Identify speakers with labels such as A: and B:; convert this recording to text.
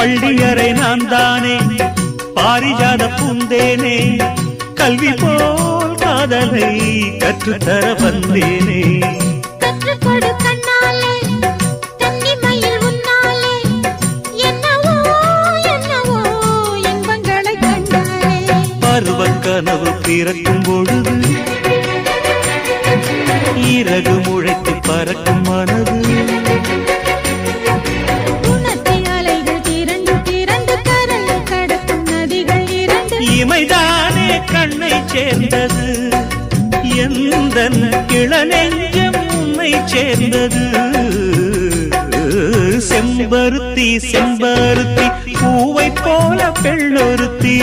A: பள்ளியறை நான் தானே பாரிஜாத பூந்தேனே கல்வி போல் காதலை கற்றுத்தர வந்தேனே
B: கற்றுக்கொடு கண்ணாலே தன்னிமையில் உன்னாலே என்னவோ என்னவோ இன்பங்களை கண்டாலே
A: பருவக் கனவு பிறக்கும் பொழுது இறகு முளைத்து பறக்கும் மனது இமைதானே கண்ணை சேர்ந்தது எந்தன் இளநெஞ்சம் உன்னை சேர்ந்தது செம்பருத்தி செம்பருத்தி பூவை போல பெண்ணொருத்தி